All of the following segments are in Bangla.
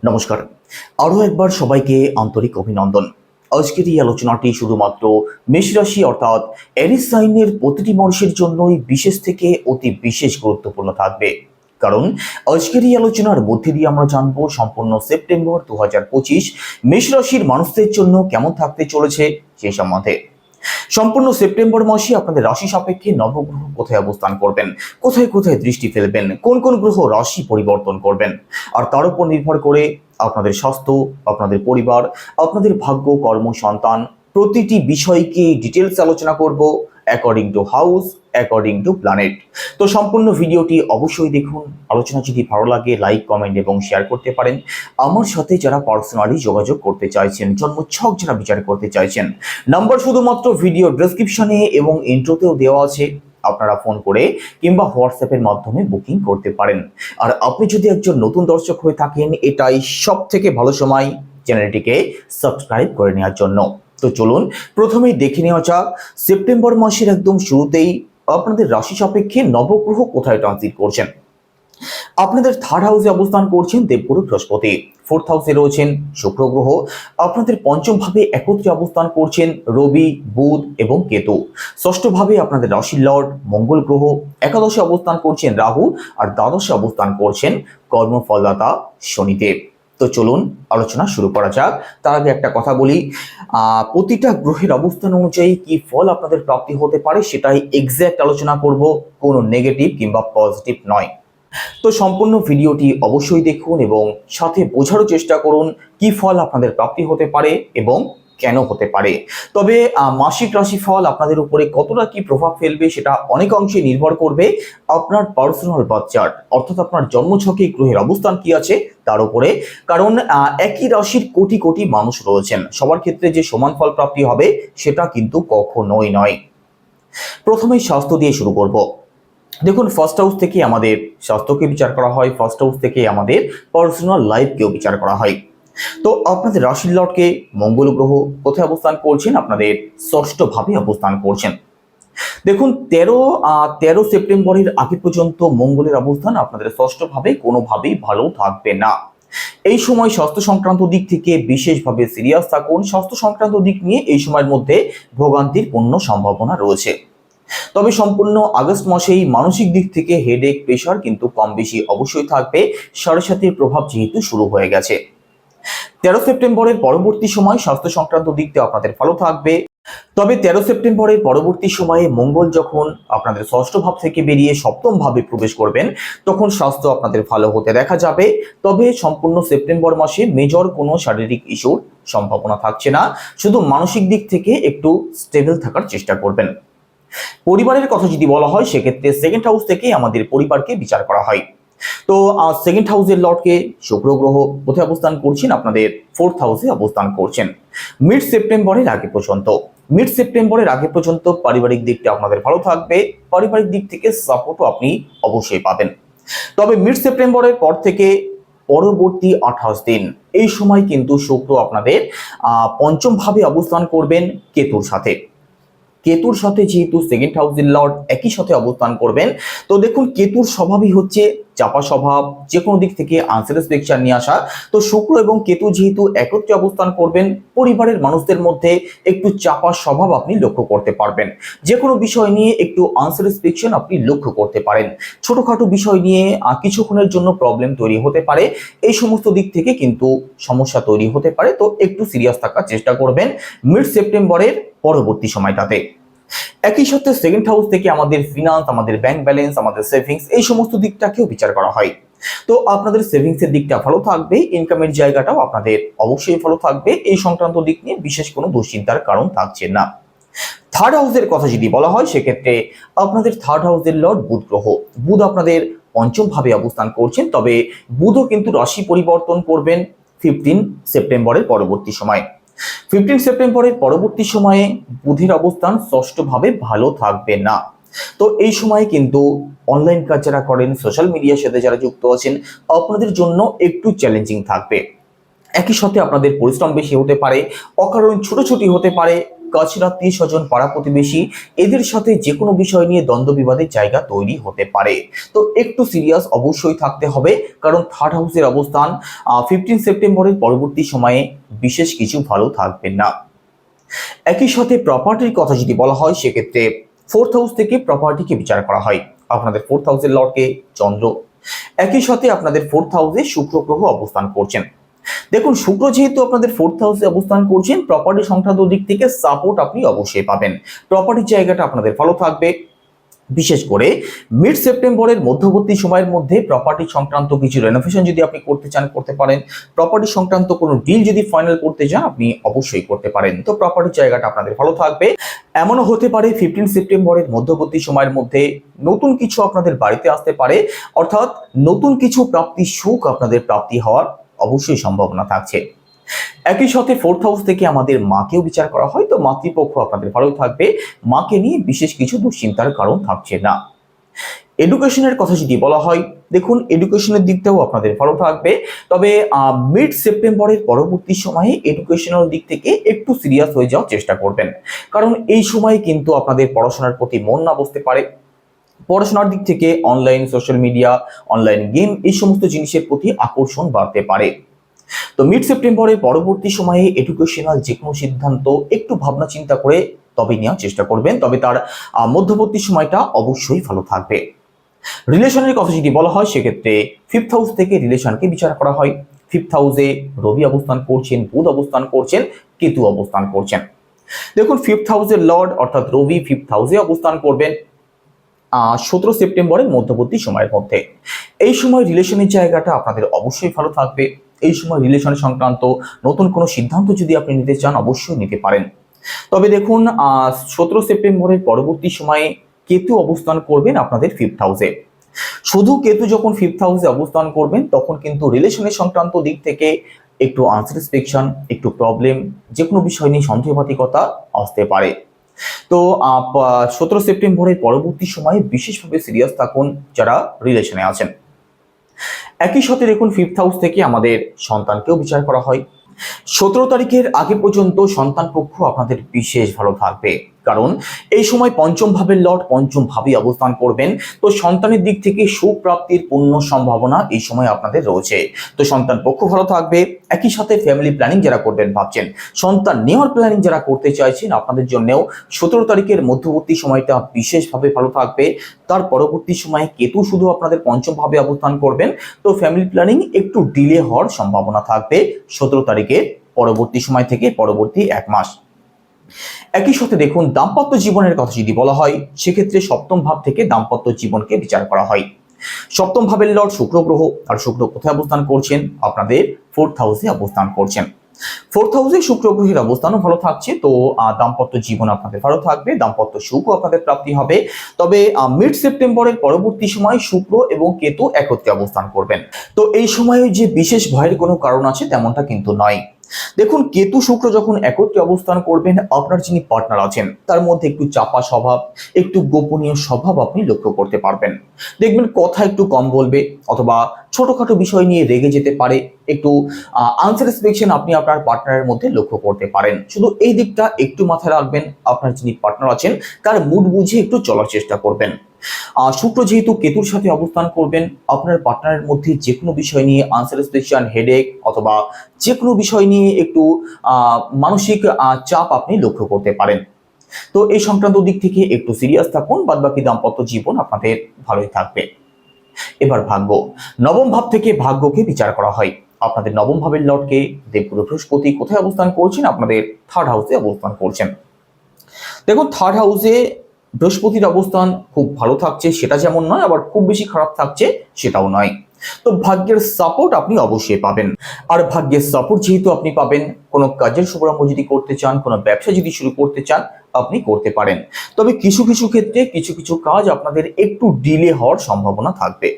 নমস্কার। আরও একবার সবাইকে আন্তরিক অভিনন্দন। আজকের এই আলোচনাটি শুধুমাত্র মেষ রাশি অর্থাৎ এরিস সাইনের প্রতিটি মানুষের জন্যই বিশেষ থেকে অতি বিশেষ গুরুত্বপূর্ণ থাকবে। কারণ আজকের এই আলোচনার মধ্যে দিয়ে আমরা জানবো সম্পূর্ণ সেপ্টেম্বর 2025 মেষ রাশির মানুষদের জন্য কেমন থাকতে চলেছে সে সম্বন্ধে। সম্পূর্ণ সেপ্টেম্বর মাসে আপনাদের রাশি সাপেক্ষে নবগ্রহ কোথায় অবস্থান করবেন, কোথায় কোথায় দৃষ্টি ফেলবেন, কোন কোন গ্রহ রাশি পরিবর্তন করবেন, আর তার উপর নির্ভর করে আপনাদের স্বাস্থ্য, আপনাদের পরিবার, আপনাদের ভাগ্য, কর্ম, সন্তান প্রতিটি বিষয়কে ডিটেলস আলোচনা করব according to house, according to planet. তো সম্পূর্ণ ভিডিওটি অবশ্যই দেখুন। আলোচনা যদি ভালো লাগে লাইক, কমেন্ট এবং শেয়ার করতে পারেন। আমার সাথে যারা পার্সোনালি যোগাযোগ করতে চাইছেন, জন্মছক যারা বিচার করতে চাইছেন, নাম্বার শুধুমাত্র ভিডিও ডেসক্রিপশনে এবং ইন্ট্রোতেও দেওয়া আছে। আপনারা ফোন করে কিংবা হোয়াটসঅ্যাপের মাধ্যমে বুকিং করতে পারেন। আর আপনি যদি একজন নতুন দর্শক হয়ে থাকেন, এটাই সব থেকে ভালো সময় চ্যানেলটিকে সাবস্ক্রাইব করে নেওয়ার জন্য। তো চলুন প্রথমেই দেখে নেওয়া যাক সেপ্টেম্বর মাসের একদম শুরুতেই আপনাদের রাশি সাপেক্ষে নবগ্রহ কোথায় ট্রানজিট করছেন। আপনাদের থার্ড হাউসে অবস্থান করছেন দেবগুরু বৃহস্পতি, ফোর্থ হাউসে রয়েছেন শুক্র গ্রহ, আপনাদের পঞ্চম ভাবে একত্রে অবস্থান করছেন রবি, বুধ এবং কেতু, ষষ্ঠ ভাবে আপনাদের রাশির লর্ড মঙ্গল গ্রহ, একাদশে অবস্থান করছেন রাহু, আর দ্বাদশে অবস্থান করছেন কর্মফলদাতা শনিদেব। তো চলুন আলোচনা শুরু করা যাক। তার আগে একটা কথা বলি, প্রতিটা গ্রহের অবস্থান অনুযায়ী কি ফল আপনাদের প্রাপ্তি হতে পারে সেটাই এক্স্যাক্ট আলোচনা করব, কোনো নেগেটিভ কিংবা পজিটিভ নয়। তো সম্পূর্ণ ভিডিওটি অবশ্যই দেখুন এবং সাথে বোঝারও চেষ্টা করুন কি ফল আপনাদের প্রাপ্তি হতে পারে এবং কেন হতে পারে। তবে মাসিক রাশিফল আপনাদের উপরে কতটা কি প্রভাব ফেলবে সেটা অনেক অংশে নির্ভর করবে আপনার পার্সোনাল বার্থ চার্ট, অর্থাৎ আপনার জন্মছকে গ্রহের অবস্থান কি আছে তার উপরে। কারণ একই রাশির কোটি কোটি মানুষ রয়েছেন, সবার ক্ষেত্রে যে সমান ফল প্রাপ্তি হবে সেটা কিন্তু কখনোই নয়। প্রথমেই স্বাস্থ্য দিয়ে শুরু করব। দেখুন, ফার্স্ট হাউস থেকে আমাদের স্বাস্থ্যকে বিচার করা হয়, ফার্স্ট হাউস থেকে আমাদের পার্সোনাল লাইফকেও বিচার করা হয়। তো আপনাদের রাশির লর্ডকে মঙ্গল গ্রহ কোথায় অবস্থান করছেন, আপনাদের ষষ্ঠ ভাবে অবস্থান করছেন। দেখুন, 13 সেপ্টেম্বরের আগে পর্যন্ত মঙ্গলের অবস্থান আপনাদের ষষ্ঠ ভাবে কোনোভাবেই ভালো থাকবে না। এই সময় স্বাস্থ্য সংক্রান্ত দিক থেকে বিশেষভাবে সিরিয়াস থাকুন। স্বাস্থ্য সংক্রান্ত দিক নিয়ে এই সময়ের মধ্যে ভোগান্তির পূর্ণ সম্ভাবনা রয়েছে। তবে সম্পূর্ণ আগস্ট মাসেই মানসিক দিক থেকে হেডেক, প্রেশার কিন্তু কম বেশি অবশ্যই থাকবে, সাড়ে সাতের প্রভাব যেহেতু শুরু হয়ে গেছে। 13 সেপ্টেম্বরের পরবর্তী সময় স্বাস্থ্য সংক্রান্ত দিক থেকে আপনাদের ভালো থাকবে। তবে 13 সেপ্টেম্বরের পরবর্তী সময়ে মঙ্গল যখন আপনাদের ষষ্ঠ ভাব থেকে বেরিয়ে সপ্তম ভাবে প্রবেশ করবেন তখন স্বাস্থ্য আপনাদের ভালো হতে দেখা যাবে। তবে সম্পূর্ণ সেপ্টেম্বর মাসে মেজর কোনো শারীরিক ইস্যুর সম্ভাবনা থাকছে না, শুধু মানসিক দিক থেকে একটু স্টেবল থাকার চেষ্টা করবেন। পরিবারের কথা যদি বলা হয় সেক্ষেত্রে সেকেন্ড হাউস থেকে আমাদের পরিবারকে বিচার করা হয়। তো সেকেন্ড হাউসের লর্ডকে শুক্র গ্রহ কোথায় অবস্থান করছেন, আপনাদের ফোর্থ হাউসে অবস্থান করছেন মিড সেপ্টেম্বরের আগে পর্যন্ত। মিড সেপ্টেম্বরের আগে পর্যন্ত পারিবারিক দিকটা আপনাদের ভালো থাকবে, পারিবারিক দিক থেকে সাপোর্টও আপনি অবশ্যই পাবেন। তবে মিড সেপ্টেম্বরের পর থেকে পরবর্তী 28 দিন এই সময় কিন্তু শুক্র আপনাদের পঞ্চম ভাবে অবস্থান করবেন কেতুর সাথে। কেতুর সাথে যেহেতু সেকেন্ড হাউসের লর্ড একই সাথে অবস্থান করবেন, তো দেখুন কেতুর স্বভাবই হচ্ছে চাপা স্বভাব, যে কোনো দিক থেকে আনসার পিকচার নিয়ে আসা। তো শুক্র এবং কেতু যেহেতু একত্রে অবস্থান করবেন, পরিবারের মানুষদের মধ্যে একটু চাপা স্বভাব আপনি লক্ষ্য করতে পারবেন। যে কোনো বিষয় নিয়ে একটু আনসার পিকচার আপনি লক্ষ্য করতে পারেন। ছোটখাটো বিষয় নিয়ে কিছুক্ষণের জন্য প্রবলেম তৈরি হতে পারে, এই সমস্ত দিক থেকে কিন্তু সমস্যা তৈরি হতে পারে। তো একটু সিরিয়াস থাকার চেষ্টা করবেন মিড সেপ্টেম্বরের পরবর্তী সময়টাতে। একই সাথে সেকেন্ড হাউস থেকে আমাদের ফিনান্স, আমাদের ব্যাংক ব্যালেন্স, আমাদের সেভিংস এই সমস্ত দিকটাকেও বিচার করা হয়। তো আপনাদের সেভিংসের দিকটা ভালো থাকবে, ইনকামের জায়গাটাও আপনাদের অবশ্যই ভালো থাকবে, এই সংক্রান্ত দিক নিয়ে বিশেষ কোনো দুশ্চিন্তার কারণ থাকছে না। থার্ড হাউসের কথা যদি বলা হয় সেক্ষেত্রে আপনাদের থার্ড হাউসের লর্ড বুধ গ্রহ, বুধ আপনাদের পঞ্চম ভাবে অবস্থান করছেন। তবে বুধও কিন্তু রাশি পরিবর্তন করবেন 15 সেপ্টেম্বরের পরবর্তী সময়। 15 সেপ্টেম্বরের পরবর্তী সময়ে বুধের অবস্থান ষষ্ঠভাবে ভালো থাকবে না। তো এই সময়ে কিন্তু অনলাইন কাজ যারা করেন, সোশ্যাল মিডিয়ার সাথে যারা যুক্ত আছেন, আপনাদের জন্য একটু চ্যালেঞ্জিং থাকবে। একই সাথে আপনাদের পরিশ্রম বেশি হতে পারে, অকারণ ছুটোছুটি হতে পারে, কাছের আত্মীয় স্বজন, পাড়া প্রতিবেশী এদের সাথে যে কোনো বিষয় নিয়ে দ্বন্দ্ব বিবাদের জায়গা তৈরি হতে পারে। তো একটু সিরিয়াস অবশ্যই থাকতে হবে, কারণ থার্ড হাউসের অবস্থান 15 সেপ্টেম্বরের পরবর্তী সময়ে বিশেষ কিছু ভালো থাকবে না। একই সাথে প্রপার্টির কথা যদি বলা হয়, সেক্ষেত্রে ফোর্থ হাউস থেকে প্রপার্টিকে বিচার করা হয়। আপনাদের ফোর্থ হাউসের লর্ডকে চন্দ্র, একই সাথে আপনাদের ফোর্থ হাউসে শুক্র গ্রহ অবস্থান করছেন। দেখুন, শুক্র যেহেতু আপনাদের ফোর্থ হাউসে অবস্থান করছেন, প্রপার্টি সংক্রান্ত দিক থেকে সাপোর্ট আপনি অবশ্যই পাবেন। প্রপার্টির জায়গাটা আপনাদের ভালো থাকবে। বিশেষ করে মিড সেপ্টেম্বরের মধ্যবর্তী সময়ের মধ্যে প্রপার্টি সংক্রান্ত কিছু রেনোভেশন যদি আপনি করতে চান করতে পারেন। প্রপার্টি সংক্রান্ত কোনো ডিল যদি ফাইনাল করতে চান আপনি অবশ্যই করতে পারেন। তো প্রপার্টির জায়গাটা আপনাদের ভালো থাকবে। এমনও হতে পারে 15 সেপ্টেম্বরের মধ্যবর্তী সময়ের মধ্যে নতুন কিছু আপনাদের বাড়িতে আসতে পারে, অর্থাৎ নতুন কিছু প্রাপ্তি সুখ আপনাদের প্রাপ্তি হওয়ার অবশ্যই সম্ভাবনা থাকছে। একই সাথে ফোর্থ হাউস থেকে আমাদের মাকেও বিচার করা হয়, তো মাতৃপক্ষ আপনাদের ভালো থাকবে। মাকে নিয়ে বিশেষ কিছু দুশ্চিন্তার কারণ থাকছে না। এডুকেশনের কথা যদি বলা হয়, দেখুন এডুকেশনের দিকটাও আপনাদের ভালো থাকবে। তবে মিড সেপ্টেম্বরের পরবর্তী সময়ে এডুকেশনাল দিক থেকে একটু সিরিয়াস হয়ে যাওয়ার চেষ্টা করবেন, কারণ এই সময় কিন্তু আপনাদের পড়াশোনার প্রতি মন না বসতে পারে। পড়াশোনার দিক থেকে online social media, online game এই সমস্ত জিনিসের প্রতি আকর্ষণ বাড়তে পারে। তো মিড সেপ্টেম্বরের পরবর্তী সময়ে এডুকেশনাল যে কোনো সিদ্ধান্ত একটু ভাবনা চিন্তা করে তবে নেওয়ার চেষ্টা করবেন, তবে তার মধ্যবর্তী সময়টা অবশ্যই ভালো থাকবে। রিলেশনের কথা যদি বলা হয়, সেক্ষেত্রে ফিফথ হাউস থেকে রিলেশনকে বিচার করা হয়। ফিফথ হাউসে রবি অবস্থান করছেন, বুধ অবস্থান করছেন, কেতু অবস্থান করছেন। দেখুন, ফিফথ হাউসের লর্ড অর্থাৎ রবি ফিফথ হাউসে অবস্থান করবেন 17 সেপ্টেম্বরের মধ্যবর্তী সময়ের মধ্যে। এই সময় রিলেশনের জায়গাটা আপনাদের অবশ্যই ভালো থাকবে। এই সময় রিলেশন সংক্রান্ত নতুন কোনো সিদ্ধান্ত যদি আপনি নিতে চান অবশ্যই নিতে পারেন। তবে দেখুন, 17 সেপ্টেম্বরের পরবর্তী সময়ে কেতু অবস্থান করবেন আপনাদের ফিফথ হাউসে। শুধু কেতু যখন ফিফথ হাউসে অবস্থান করবেন তখন কিন্তু রিলেশনের সংক্রান্ত দিক থেকে একটু আনস্যাটিসফ্যাকশন, একটু প্রবলেম, যে কোনো বিষয় নিয়ে সন্দেহবাতিকতা আসতে পারে। তো 17 সেপ্টেম্বরের পরবর্তী সময়ে বিশেষভাবে সিরিয়াস থাকুন যারা রিলেশনে আছেন। একই সাথে দেখুন, ফিফথ হাউস থেকে আমাদের সন্তানকেও বিচার করা হয়। 17 তারিখের আগে পর্যন্ত সন্তান পক্ষ আপনাদের বিশেষ ভালো থাকবে, কারণ এই সময় পঞ্চম ভাবের লর্ড পঞ্চম ভাবে অবস্থান করবেন। তো সন্তানের দিক থেকে সুপ্রাপ্তির পূর্ণ সম্ভাবনা এই সময় আপনাদের রয়েছে। তো সন্তান পক্ষ ভালো থাকবে। একই সাথে ফ্যামিলি প্ল্যানিং যারা করবেন ভাবছেন, সন্তান নেওয়ার প্ল্যানিং যারা করতে চাইছেন, আপনাদের জন্যও 17 তারিখের মধ্যবর্তী সময়টা বিশেষভাবে ভালো থাকবে। তার পরবর্তী সময়ে কেতু শুধু আপনাদের পঞ্চম ভাবে অবস্থান করবেন, তো ফ্যামিলি প্ল্যানিং একটু ডিলে হওয়ার সম্ভাবনা থাকবে 17 তারিখের পরবর্তী সময় থেকে পরবর্তী এক মাস। একই সাথে দেখুন, দাম্পত্য জীবনের কথা যদি বলা হয়, সেক্ষেত্রে সপ্তম ভাব থেকে দাম্পত্য জীবনকে বিচার করা হয়। সপ্তম ভাবের লর্ড শুক্র গ্রহ, আর শুক্র কোথায় অবস্থান করছেন? আপনাদের ফোর্থ হাউসে অবস্থান করছেন। ফোর্থ হাউসে শুক্র গ্রহের অবস্থানও ভালো থাকছে, তো দাম্পত্য জীবন আপনাদের ভালো থাকবে, দাম্পত্য সুখও আপনাদের প্রাপ্তি হবে। তবে মিড সেপ্টেম্বরের পরবর্তী সময় শুক্র এবং কেতু একত্রে অবস্থান করবেন। তো এই সময়ে যে বিশেষ ভয়ের কোনো কারণ আছে তেমনটা কিন্তু নয়। দেখুন, কেতু শুক্র যখন একত্রে অবস্থান করবেন, আপনার যিনি পার্টনার আছেন তার মধ্যে একটু চাপা স্বভাব, একটু গোপনীয় স্বভাব আপনি লক্ষ্য করতে পারবেন। দেখবেন কথা একটু কম বলবে, অথবা ছোটখাটো বিষয় নিয়ে রেগে যেতে পারে। একটু আনস্যাটিসফ্যাকশন আপনি আপনার পার্টনারের মধ্যে লক্ষ্য করতে পারেন। শুধু এই দিকটা একটু মাথায় রাখবেন। আপনার যিনি পার্টনার আছেন তার মুড বুঝে একটু চলার চেষ্টা করবেন। শুক্র যেহেতু কেতুর সাথে অবস্থান করবেন, আপনার পার্টনারের মধ্যে যে কোনো বিষয় নিয়ে আনস্যাটিসফ্যাকশন, হেডেক অথবা যে কোনো বিষয় নিয়ে একটু মানসিক চাপ আপনি লক্ষ্য করতে পারেন। তো এই সংক্রান্ত দিক থেকে একটু সিরিয়াস থাকুন, বাদবাকি দাম্পত্য জীবন আপনাদের ভালোই থাকবে। এবার ভাগ্য। নবম ভাব থেকে ভাগ্যকে বিচার করা হয়। আপনাদের নবম ভাবের লর্ডকে দেবগুরু বৃহস্পতি কোথায় অবস্থান করছেন? আপনাদের থার্ড হাউসে অবস্থান করছেন। দেখুন, থার্ড হাউসে বৃহস্পতির অবস্থান খুব ভালো থাকছে সেটা যেমন নয়, আবার খুব বেশি খারাপ থাকছে সেটাও নয়। তো ভাগ্যের সাপোর্ট আপনি অবশ্যই পাবেন। আর ভাগ্যের সাপোর্ট যেহেতু আপনি পাবেন, কোনো কাজের শুভারম্ভ যদি করতে চান, কোনো ব্যবসা যদি শুরু করতে চান, আপনি করতে পারেন। তবে কিছু কিছু ক্ষেত্রে কিছু কিছু কাজ আপনাদের একটু ডিলে হওয়ার সম্ভাবনা থাকবে।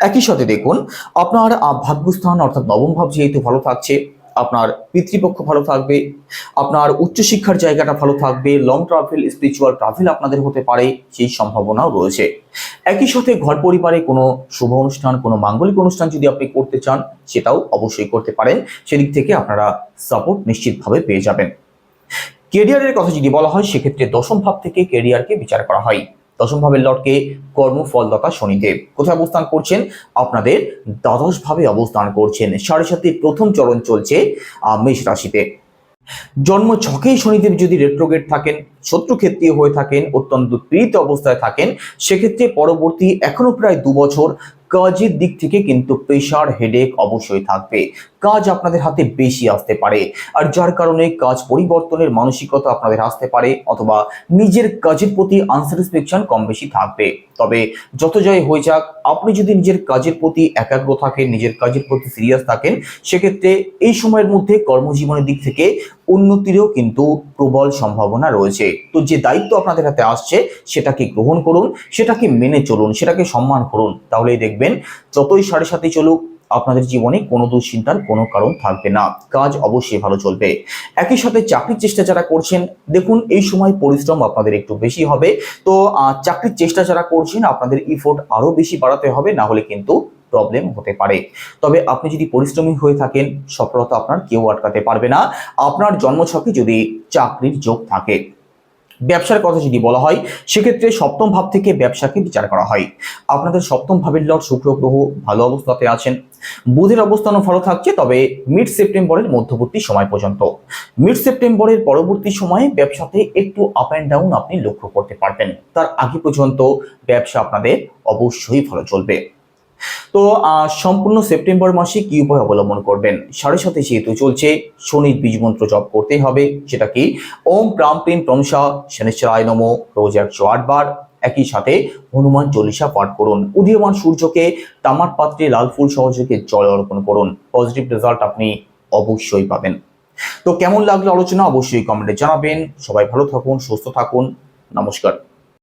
একই সাথে দেখুন, আপনার ভাগ্যস্থান অর্থাৎ নবম ভাব যেহেতু ভালো থাকছে, আপনার পিতৃপক্ষ ভালো থাকবে, আপনার উচ্চশিক্ষার জায়গাটা ভালো থাকবে, লং ট্রাভেল, স্পিরিচুয়াল ট্রাভেল আপনাদের হতে পারে, সেই সম্ভাবনাও রয়েছে। একই সাথে ঘর পরিবারে কোনো শুভ অনুষ্ঠান, কোনো মাঙ্গলিক অনুষ্ঠান যদি আপনি করতে চান, সেটাও অবশ্যই করতে পারেন। সেদিক থেকে আপনারা সাপোর্ট নিশ্চিতভাবে পেয়ে যাবেন। কেরিয়ারের কথা যদি বলা হয় সেক্ষেত্রে দশম ভাব থেকে কেরিয়ারকে বিচার করা হয়। দশম ভাবের লর্ডকে কর্মফলদাতা শনিদেব কোথায় অবস্থান করছেন? আপনাদের দ্বাদশ ভাবে অবস্থান করছেন। 7.5 প্রথম চরণ চলছে মেষ রাশিতে। জন্ম ছকেই শনিদেব যদি রেট্রোগেট থাকেন, শত্রুক্ষেত্রীয় হয়ে থাকেন, অত্যন্ত পীড়িত অবস্থায় থাকেন, সেক্ষেত্রে পরবর্তী এখনো প্রায় 2 বছর কাজের দিক থেকে কিন্তু প্রেশার হেডেক অবশ্যই থাকবে। কাজ আপনাদের হাতে বেশি আসতে পারে, আর যার কারণে কাজ পরিবর্তনের মানসিকতা আপনাদের আসতে পারে, অথবা নিজের কাজের প্রতি আনস্যাটিসফ্যাকশন কম বেশি থাকবে। তবে যত যাই হয়ে যাক, আপনি যদি নিজের কাজের প্রতি একাগ্র থাকেন, নিজের কাজের প্রতি সিরিয়াস থাকেন, সেক্ষেত্রে এই সময়ের মধ্যে কর্মজীবনের দিক থেকে উন্নতিরও কিন্তু প্রবল সম্ভাবনা রয়েছে। তো যে দায়িত্ব আপনাদের হাতে আসছে সেটাকে গ্রহণ করুন, সেটাকে মেনে চলুন, সেটাকে সম্মান করুন, তাহলেই দেখবেন যতই 7.5 চলুক আপনাদের জীবনে কোনো দুশ্চিন্তার কোনো কারণ থাকবে না। কাজ অবশ্যই ভালো চলবে। একই সাথে চাকরির চেষ্টা যারা করছেন, দেখুন এই সময় পরিশ্রম আপনাদের একটু বেশি হবে। তো চাকরির চেষ্টা যারা করছেন আপনাদের ইফোর্ট আরো বেশি বাড়াতে হবে, না হলে কিন্তু প্রবলেম হতে পারে। তবে আপনি যদি পরিশ্রমী হয়ে থাকেন, সফলতা আপনার কেউ আটকাতে পারবে না, আপনার জন্মছকে যদি চাকরির যোগ থাকে। ব্যবসার কথা যদি বলা হয় সেক্ষেত্রে সপ্তম ভাব থেকে ব্যবসাকে বিচার করা হয়। আপনাদের সপ্তম ভাবের লর্ড শুক্র গ্রহ ভালো অবস্থাতে আছেন, বুধের অবস্থানও ভালো থাকছে, তবে মিড সেপ্টেম্বরের মধ্যবর্তী সময় পর্যন্ত। মিড সেপ্টেম্বরের পরবর্তী সময়ে ব্যবসাতে একটু আপ অ্যান্ড ডাউন আপনি লক্ষ্য করতে পারবেন। তার আগে পর্যন্ত ব্যবসা আপনাদের অবশ্যই ভালো চলবে। তো সম্পূর্ণ সেপ্টেম্বর মাসে কি উপায় অবলম্বন করবেন? 7.5 যেহেতু চলছে, শনির বীজ মন্ত্র জপ করতেই হবে, সেটা কি ওম প্রাম প্রিম প্রমসা শনিশ্চরায় নমঃ, রোজ 108 বার। একই সাথে হনুমান চল্লিশা পাঠ করুন। উদীয়মান সূর্যকে তামার পাত্রে লাল ফুল সহযোগে জল অর্পণ করুন। পজিটিভ রেজাল্ট আপনি অবশ্যই পাবেন। তো কেমন লাগলো আলোচনা অবশ্যই কমেন্টে জানাবেন। সবাই ভালো থাকুন, সুস্থ থাকুন। নমস্কার।